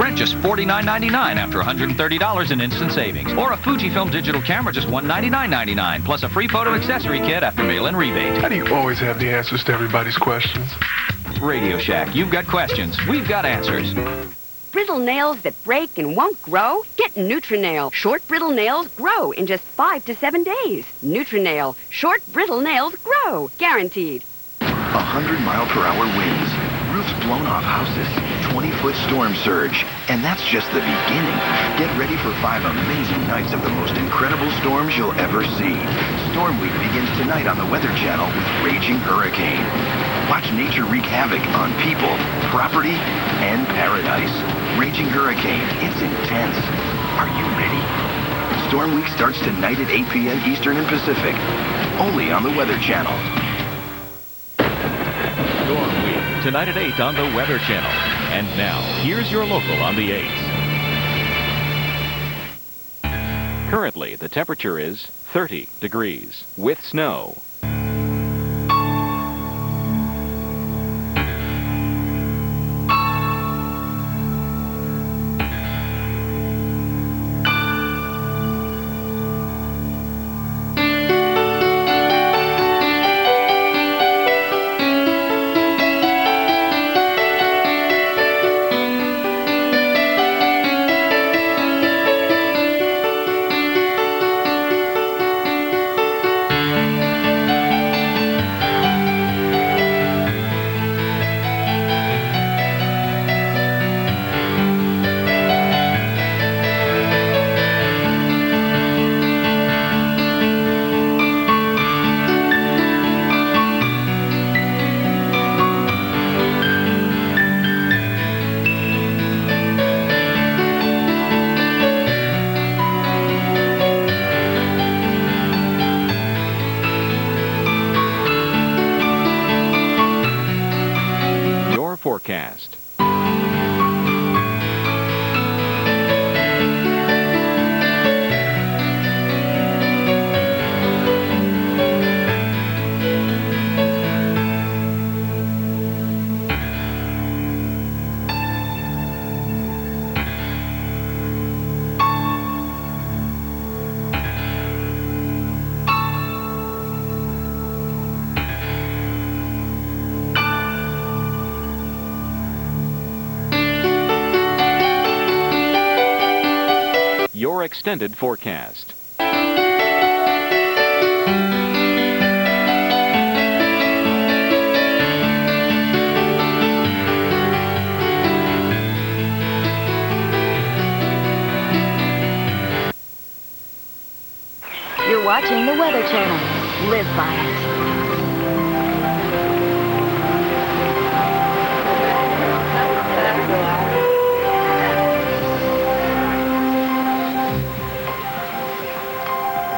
Sprint, just $49.99 after $130 in instant savings. Or a Fujifilm digital camera, just $199.99, plus a free photo accessory kit after mail-in rebate. How do you always have the answers to everybody's questions? Radio Shack, you've got questions, we've got answers. Brittle nails that break and won't grow? Get Nutrinail. Short brittle nails grow in just 5 to 7 days. Nutrinail. Short brittle nails grow. Guaranteed. 100-mile-per-hour winds, roofs blown off houses, 20-foot storm surge. And that's just the beginning. Get ready for 5 amazing nights of the most incredible storms you'll ever see. Storm Week begins tonight on the Weather Channel with Raging Hurricane. Watch nature wreak havoc on people, property, and paradise. Raging Hurricane, it's intense. Are you ready? Storm Week starts tonight at 8 p.m. Eastern and Pacific, only on the Weather Channel. Storm Week, tonight at 8 on the Weather Channel. And now, here's your local on the 8s. Currently, the temperature is 30 degrees with snow. Forecast. Your extended forecast. You're watching the Weather Channel. Live by it.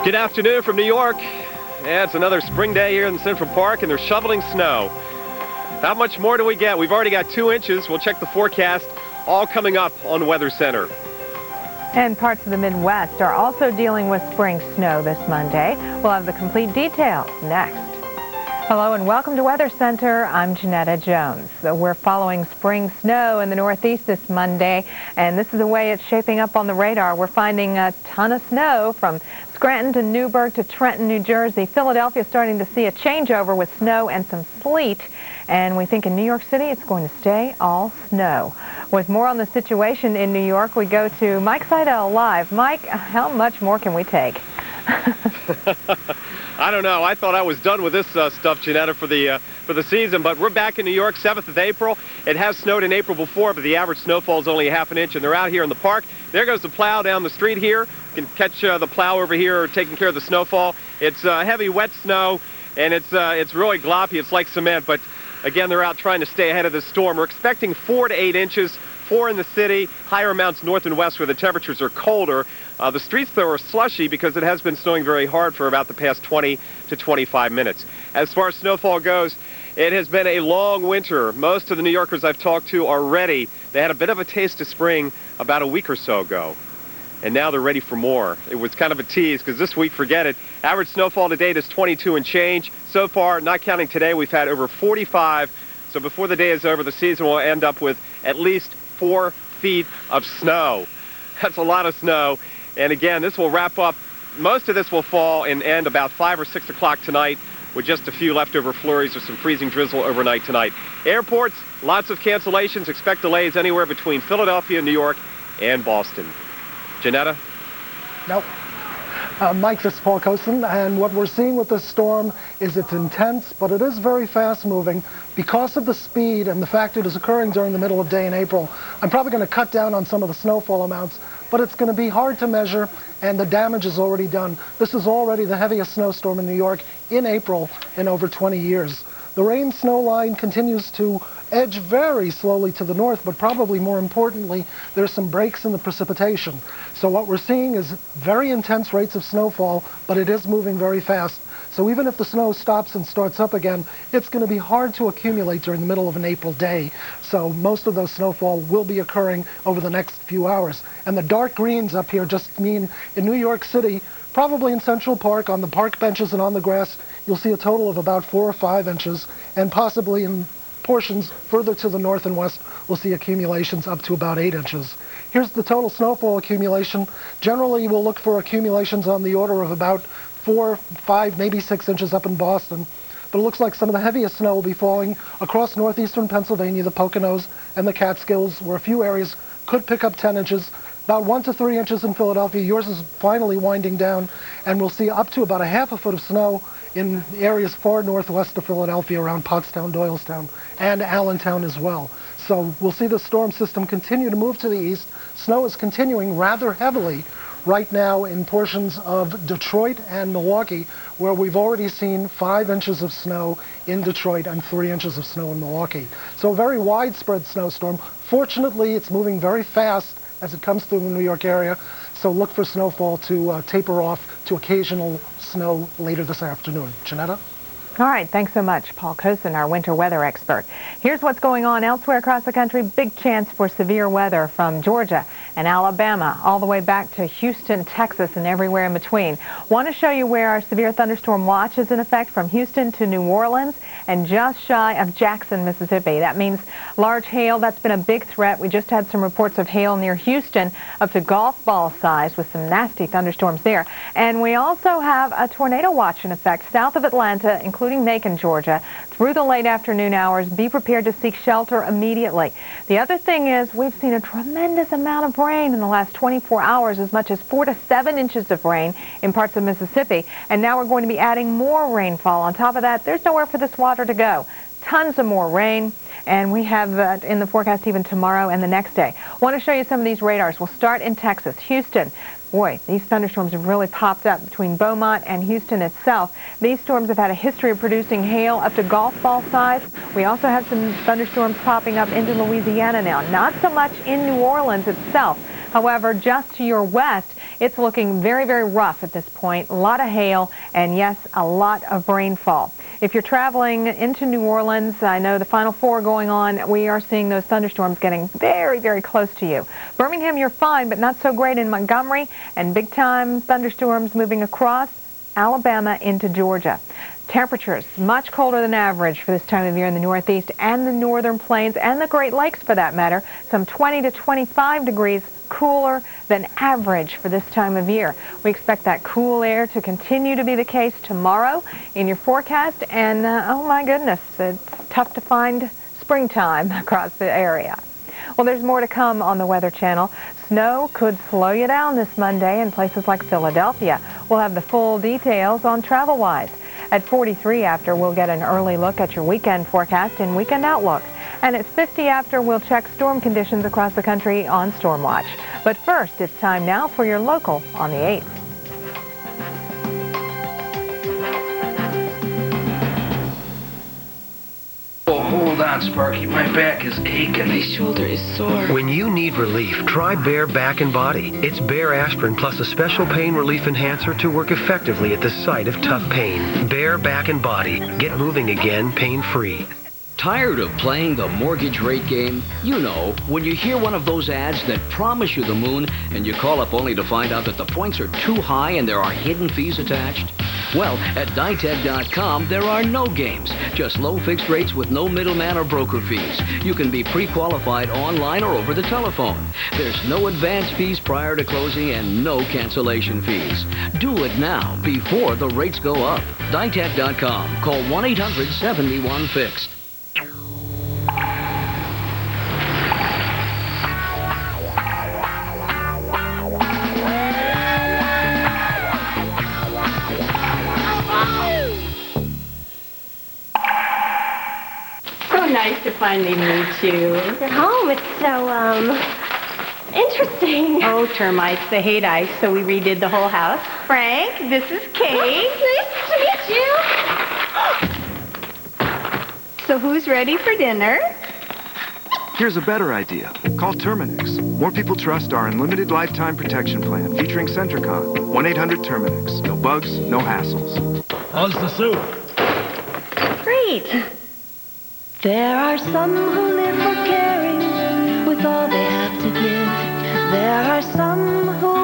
Good afternoon from New York. Yeah, it's another spring day here in Central Park, and they're shoveling snow. How much more do we get? We've already got 2 inches. We'll check the forecast, all coming up on Weather Center. And parts of the Midwest are also dealing with spring snow this Monday. We'll have the complete details next. Hello and welcome to Weather Center. I'm Janetta Jones. We're following spring snow in the Northeast this Monday, and this is the way it's shaping up on the radar. We're finding a ton of snow from Scranton to Newburgh to Trenton, New Jersey. Philadelphia starting to see a changeover with snow and some sleet. And we think in New York City it's going to stay all snow. With more on the situation in New York, we go to Mike Seidel live. Mike, how much more can we take? I don't know. I thought I was done with this stuff, Janetta, for the season, but we're back in New York, 7th of April. It has snowed in April before, but the average snowfall is only a half an inch, and they're out here in the park. There goes the plow down the street here. You can catch the plow over here taking care of the snowfall. It's heavy, wet snow, and it's really gloppy. It's like cement, but again, they're out trying to stay ahead of the storm. We're expecting 4 to 8 inches. 4 in the city, higher amounts north and west where the temperatures are colder. The streets, though, are slushy because it has been snowing very hard for about the past 20 to 25 minutes. As far as snowfall goes, it has been a long winter. Most of the New Yorkers I've talked to are ready. They had a bit of a taste of spring about a week or so ago, and now they're ready for more. It was kind of a tease because this week, forget it. Average snowfall to date is 22 and change. So far, not counting today, we've had over 45. So before the day is over, the season will end up with at least 4 feet of snow. That's a lot of snow. And again, this will wrap up. Most of this will fall and end about 5 or 6 o'clock tonight, with just a few leftover flurries or some freezing drizzle overnight tonight. Airports, lots of cancellations. Expect delays anywhere between Philadelphia, New York, and Boston. Janetta? Nope. Mike, this is Paul Cosin, and what we're seeing with this storm is it's intense, but it is very fast moving. Because of the speed and the fact it is occurring during the middle of day in April, I'm probably going to cut down on some of the snowfall amounts, but it's going to be hard to measure, and the damage is already done. This is already the heaviest snowstorm in New York in April in over 20 years. The rain-snow line continues to edge very slowly to the north, but probably more importantly, there's some breaks in the precipitation. So what we're seeing is very intense rates of snowfall, but it is moving very fast. So even if the snow stops and starts up again, it's going to be hard to accumulate during the middle of an April day. So most of those snowfall will be occurring over the next few hours. And the dark greens up here just mean in New York City, probably in Central Park, on the park benches and on the grass, you'll see a total of about 4 or 5 inches, and possibly in portions further to the north and west, we'll see accumulations up to about 8 inches. Here's the total snowfall accumulation. Generally, we'll look for accumulations on the order of about 4, 5, maybe 6 inches up in Boston. But it looks like some of the heaviest snow will be falling across northeastern Pennsylvania, the Poconos, and the Catskills, where a few areas could pick up 10 inches. About 1 to 3 inches in Philadelphia. Yours is finally winding down, and we'll see up to about a half a foot of snow in areas far northwest of Philadelphia, around Pottstown, Doylestown, and Allentown as well. So we'll see the storm system continue to move to the east. Snow is continuing rather heavily right now in portions of Detroit and Milwaukee, where we've already seen 5 inches of snow in Detroit and 3 inches of snow in Milwaukee. So a very widespread snowstorm. Fortunately, it's moving very fast as it comes through the New York area, so look for snowfall to taper off to occasional snow later this afternoon. Janetta? All right, thanks so much, Paul Cosin, our winter weather expert. Here's what's going on elsewhere across the country. Big chance for severe weather from Georgia and Alabama all the way back to Houston, Texas, and everywhere in between. Want to show you where our severe thunderstorm watch is in effect from Houston to New Orleans and just shy of Jackson, Mississippi. That means large hail. That's been a big threat. We just had some reports of hail near Houston up to golf ball size with some nasty thunderstorms there. And we also have a tornado watch in effect south of Atlanta, including Macon, Georgia, through the late afternoon hours. Be prepared to seek shelter immediately. The other thing is we've seen a tremendous amount of rain in the last 24 hours, as much as 4 to 7 inches of rain in parts of Mississippi. And now we're going to be adding more rainfall. On top of that, there's nowhere for this water to go. Tons of more rain. And we have that in the forecast even tomorrow and the next day. Want to show you some of these radars. We'll start in Texas. Houston. Boy, these thunderstorms have really popped up between Beaumont and Houston itself. These storms have had a history of producing hail up to golf ball size. We also have some thunderstorms popping up into Louisiana now. Not so much in New Orleans itself. However, just to your west, it's looking very, very rough at this point. A lot of hail and, yes, a lot of rainfall. If you're traveling into New Orleans, I know the Final Four going on, we are seeing those thunderstorms getting very, very close to you. Birmingham, you're fine, but not so great in Montgomery, and big-time thunderstorms moving across Alabama into Georgia. Temperatures much colder than average for this time of year in the Northeast and the Northern Plains and the Great Lakes, for that matter. Some 20 to 25 degrees cooler than average for this time of year. We expect that cool air to continue to be the case tomorrow in your forecast, and oh my goodness, it's tough to find springtime across the area. Well, there's more to come on the Weather Channel. Snow could slow you down this Monday in places like Philadelphia. We'll have the full details on TravelWise. At 43 after, we'll get an early look at your weekend forecast and Weekend Outlook. And at 50 after, we'll check storm conditions across the country on Storm Watch. But first, it's time now for your local on the 8th. Oh, hold on, Sparky. My back is aching. My shoulder is sore. When you need relief, try Bayer Back and Body. It's Bayer aspirin plus a special pain relief enhancer to work effectively at the site of tough pain. Bayer Back and Body. Get moving again, pain-free. Tired of playing the mortgage rate game? You know, when you hear one of those ads that promise you the moon and you call up only to find out that the points are too high and there are hidden fees attached? Well, at Ditech.com, there are no games, just low fixed rates with no middleman or broker fees. You can be pre-qualified online or over the telephone. There's no advance fees prior to closing and no cancellation fees. Do it now before the rates go up. Ditech.com. Call 1-800-71-FIXED. Nice to finally meet you. At home, it's so, interesting. Oh, termites, they hate ice, so we redid the whole house. Frank, this is Kate. Nice to meet you. So who's ready for dinner? Here's a better idea. Call Terminix. More people trust our unlimited lifetime protection plan featuring Centricon. 1-800-TERMINIX. No bugs, no hassles. How's the soup? Great. There are some who live for caring with all they have to give. There are some who